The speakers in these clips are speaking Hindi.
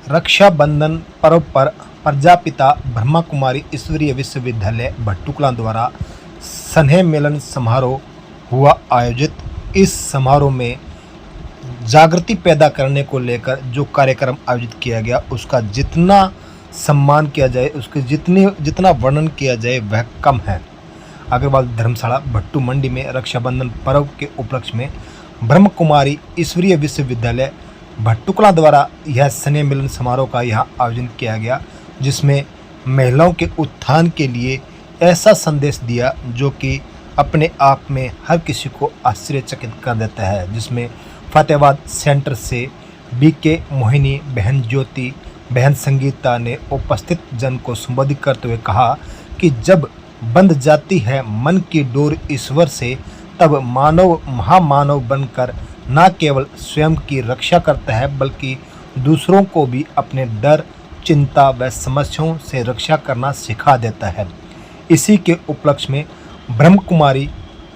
रक्षाबंधन पर्व पर प्रजापिता ब्रह्मा कुमारी ईश्वरीय विश्वविद्यालय भट्टुकला द्वारा स्नेह मिलन समारोह हुआ आयोजित। इस समारोह में जागृति पैदा करने को लेकर जो कार्यक्रम आयोजित किया गया उसका जितना सम्मान किया जाए, उसके जितना वर्णन किया जाए वह कम है। अग्रवाल धर्मशाला भट्टू मंडी में रक्षाबंधन पर्व के उपलक्ष्य में ब्रह्म कुमारी ईश्वरीय विश्वविद्यालय भट्टुकला द्वारा यह स्नेह मिलन समारोह का यहाँ आयोजन किया गया, जिसमें महिलाओं के उत्थान के लिए ऐसा संदेश दिया जो कि अपने आप में हर किसी को आश्चर्यचकित कर देता है। जिसमें फतेहाबाद सेंटर से बीके मोहिनी, बहन ज्योति, बहन संगीता ने उपस्थित जन को संबोधित करते हुए कहा कि जब बंध जाती है मन की डोर ईश्वर से, तब मानव महामानव बनकर न केवल स्वयं की रक्षा करता है बल्कि दूसरों को भी अपने डर, चिंता व समस्याओं से रक्षा करना सिखा देता है। इसी के उपलक्ष्य में ब्रह्म कुमारी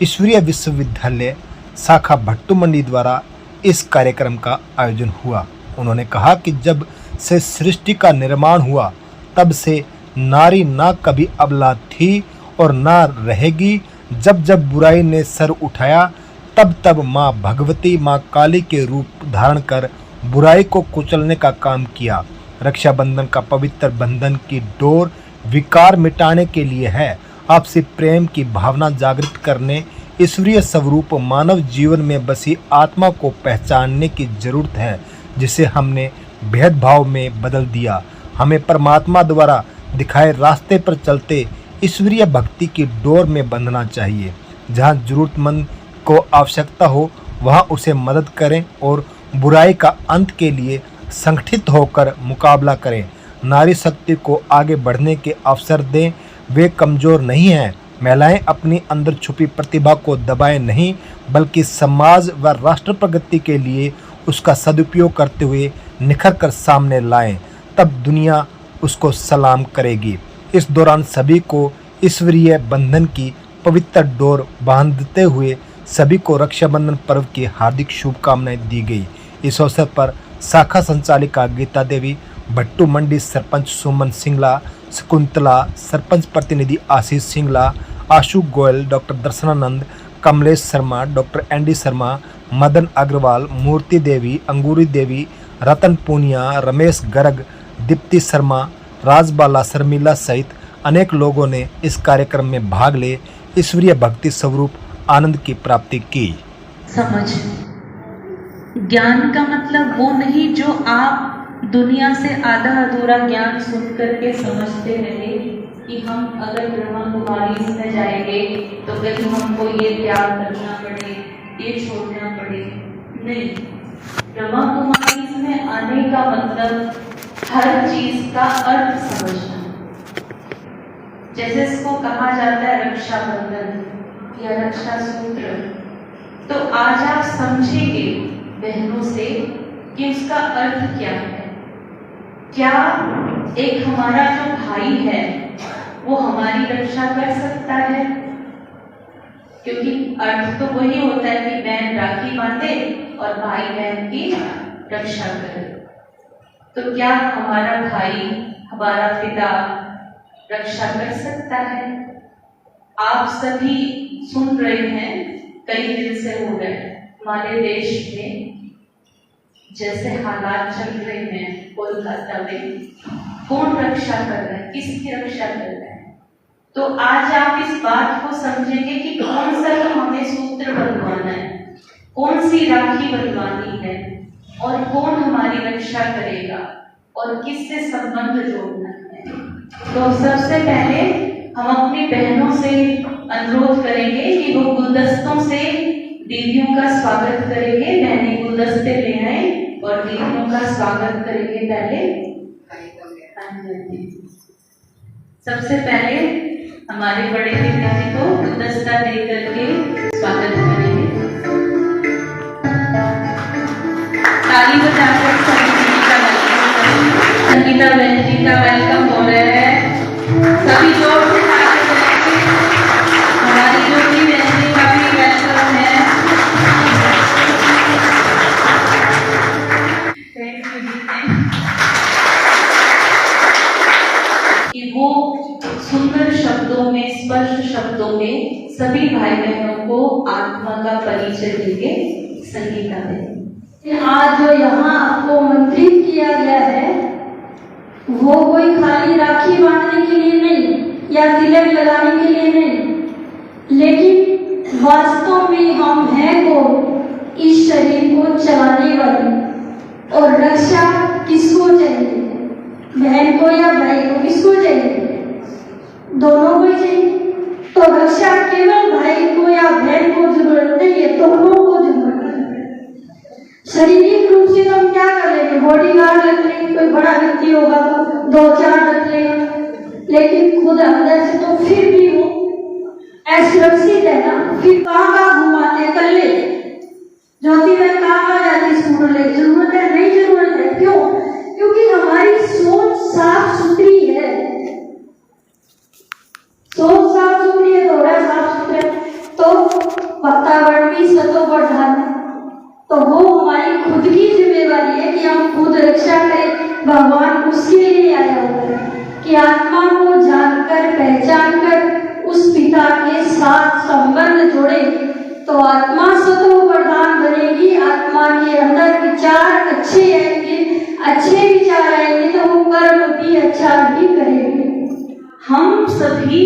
ईश्वरीय विश्वविद्यालय शाखा भट्टू मंडी द्वारा इस कार्यक्रम का आयोजन हुआ। उन्होंने कहा कि जब से सृष्टि का निर्माण हुआ तब से नारी ना कभी अबला थी और ना रहेगी। जब जब बुराई ने सर उठाया तब तब माँ भगवती, माँ काली के रूप धारण कर बुराई को कुचलने का काम किया। रक्षाबंधन का पवित्र बंधन की डोर विकार मिटाने के लिए है। आपसी प्रेम की भावना जागृत करने, ईश्वरीय स्वरूप मानव जीवन में बसी आत्मा को पहचानने की जरूरत है, जिसे हमने भेदभाव में बदल दिया। हमें परमात्मा द्वारा दिखाए रास्ते पर चलते ईश्वरीय भक्ति की डोर में बंधना चाहिए। जहाँ जरूरतमंद को आवश्यकता हो वहाँ उसे मदद करें और बुराई का अंत के लिए संगठित होकर मुकाबला करें। नारी शक्ति को आगे बढ़ने के अवसर दें। वे कमज़ोर नहीं हैं। महिलाएं अपनी अंदर छुपी प्रतिभा को दबाएं नहीं, बल्कि समाज व राष्ट्र प्रगति के लिए उसका सदुपयोग करते हुए निखर कर सामने लाएं। तब दुनिया उसको सलाम करेगी। इस दौरान सभी को ईश्वरीय बंधन की पवित्र डोर बांधते हुए सभी को रक्षाबंधन पर्व की हार्दिक शुभकामनाएं दी गई। इस अवसर पर शाखा संचालिका गीता देवी, भट्टू मंडी सरपंच सुमन सिंगला, शकुंतला, सरपंच प्रतिनिधि Ashish Singla, Ashu Goyal, doctor Darshananand, Kamlesh Sharma, doctor ND Sharma, Madan Agarwal, Murti Devi, Angoori Devi, Ratan Punia, Ramesh Garg, Deepti Sharma, Rajbala, Sharmila सहित अनेक लोगों ने इस कार्यक्रम में भाग ले ईश्वरीय भक्ति स्वरूप आनंद की प्राप्ति की। समझ ज्ञान का मतलब वो नहीं जो आप दुनिया से आधा अधूरा ज्ञान सुन करके समझते रहे कि हम अगर ब्रह्मा कुमारी में जाएंगे तो कहीं हमको ये त्याग करना पड़े, ये छोड़ना पड़े। नहीं, ब्रह्मा कुमारी में आने का मतलब हर चीज का अर्थ समझना। जैसे इसको कहा जाता है रक्षाबंधन या रक्षा सूत्र, तो आज आप समझेंगे बहनों से कि उसका अर्थ क्या है। क्या एक हमारा जो भाई है वो हमारी रक्षा कर सकता है? क्योंकि अर्थ तो वही होता है कि बहन राखी बांधे और भाई बहन की रक्षा करे। तो क्या हमारा भाई, हमारा पिता रक्षा कर सकता है? आप सभी सुन रहे हैं, कई दिन से हो गए हमारे देश में जैसे हालात चल रहे हैं। कोलकाता में कौन रक्षा कर रहा है, किसकी रक्षा कर रहा है? तो आज आप इस बात को समझेंगे कि कौन सा हमें सूत्र बंधवाना है, कौन सी राखी बंधवानी है और कौन हमारी रक्षा करेगा और किससे संबंध जोड़ना है। तो सबसे पहले हम अपनी बहनों से अनुरोध करेंगे कि वो गुलदस्तों से दीदियों का स्वागत करेंगे। बहनें गुलदस्ते ले आए और दीदियों का स्वागत करेंगे। पहले सबसे पहले हमारे बड़े पिताजी को गुलदस्ता दे करके स्वागत करेंगे। ताली बजाकर संगीता बहन जी का वेलकम हो रहा है। सभी जोर से ताली बजाएंगे। हमारी ज्योति बहन जी का भी वेलकम है। थैंक यू जी। वो सुंदर शब्दों में, स्पष्ट शब्दों में सभी भाई बहनों को आत्मा का परिचय देंगे। संगीता देंगे। आज जो यहाँ आपको मंत्रित किया गया है वो कोई खाली राखी बांधने के लिए नहीं या तिलक लगाने के लिए नहीं, लेकिन वास्तव में हम हैं कौन? इस शरीर को चलाने वाले। और रक्षा किसको चाहिए? बहन को या भाई को? किसको चाहिए? दोनों को चाहिए। तो रक्षा केवल भाई को या बहन को जरूरत नहीं है, दोनों को जरूरत है। शारीरिक रूप से तो हम क्या कर लेंगे? बॉडीगार्ड रख लेंगे, कोई बड़ा व्यक्ति होगा तो 2-4 रख लेगा, लेकिन खुद अंदर से तो फिर भी वो असुरक्षित है ना। फिर कहाँ घुमाते कर ले ज्योति में, कहाँ जाती स्कूटर ले? जरूरत है? नहीं जरूरत है। क्यों? क्योंकि हमारी सोच साफ सुथरी है। सोच साफ सुथरी है तो साफ सुथरा, तो वातावरण भी सतोप्रधान है। तो वो हमारी खुद की जिम्मेवारी है कि हम खुद रक्षा करें। भगवान उसके लिए आया हुआ है कि आत्मा को जानकर, पहचान कर उस पिता के साथ संबंध जोड़े तो आत्मा सतोप्रधान बनेगी। आत्मा के अंदर विचार अच्छे आएंगे, अच्छे विचार आएंगे तो वो कर्म भी अच्छा भी करेंगे। हम सभी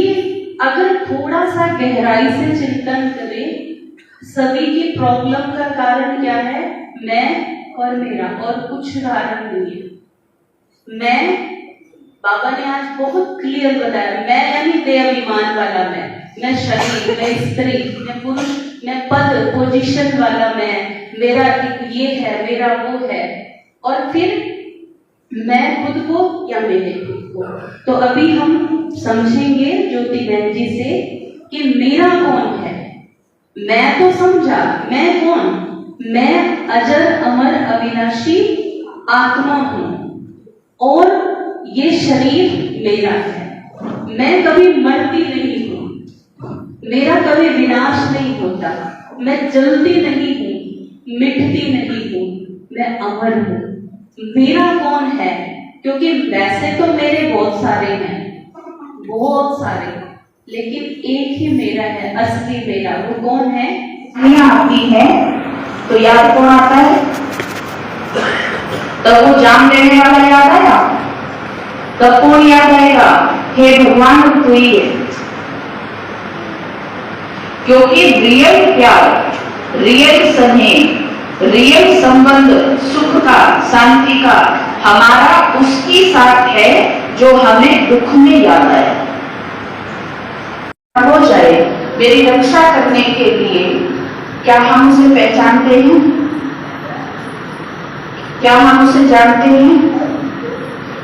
अगर थोड़ा सा गहराई से चिंतन करें, सभी की प्रॉब्लम का कारण क्या है? मैं और मेरा, और कुछ कारण नहीं है। मैं, बाबा ने आज बहुत क्लियर बताया, मैं यानी देह अभिमान वाला मैं शरीर, मैं स्त्री, मैं पुरुष, मैं पद पोजीशन वाला मेरा ये है, मेरा वो है, और फिर मैं खुद को या मेरे खुद को। तो अभी हम समझेंगे ज्योति बहन जी से कि मेरा कौन है। मैं तो समझा, मैं कौन? मैं अजर अमर अविनाशी आत्मा हूं और ये शरीर मेरा है। मैं कभी मरती नहीं हूं, मेरा कभी विनाश नहीं होता, मैं जलती नहीं हूं, मिटती नहीं हूं, मैं अमर हूं। मेरा कौन है? क्योंकि वैसे तो मेरे बहुत सारे हैं, बहुत सारे, लेकिन एक ही मेरा है, असली मेरा। वो कौन है? आती है तो याद कौन आता है? तब वो जान देने वाला याद आया, तब कौन याद आएगा? हे भगवान तू ही है। क्योंकि रियल प्यार, रियल स्नेह, रियल संबंध, सुख का, शांति का हमारा उसकी साथ है जो हमें दुख में याद आए। हो जाए मेरी रक्षा करने के लिए, क्या हम उसे पहचानते हैं? क्या हम उसे जानते हैं?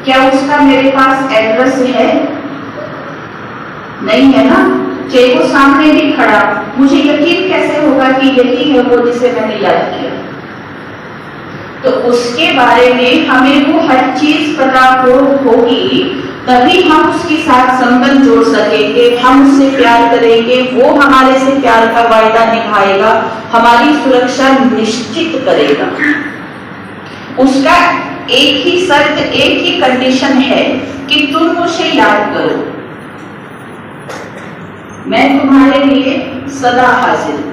क्या उसका मेरे पास एड्रेस है? नहीं है ना। चाहे वो सामने भी खड़ा, मुझे यकीन कैसे होगा कि यही है वो जिसे मैंने याद किया? तो उसके बारे में हमें वो हर चीज पता होगी, तभी हम उसके साथ संबंध जोड़ सकेंगे, हम उससे प्यार करेंगे, वो हमारे से प्यार का वायदा निभाएगा, हमारी सुरक्षा निश्चित करेगा। उसका एक ही शर्त, एक ही कंडीशन है कि तुम मुझे याद करो, मैं तुम्हारे लिए सदा हाजिर हूं।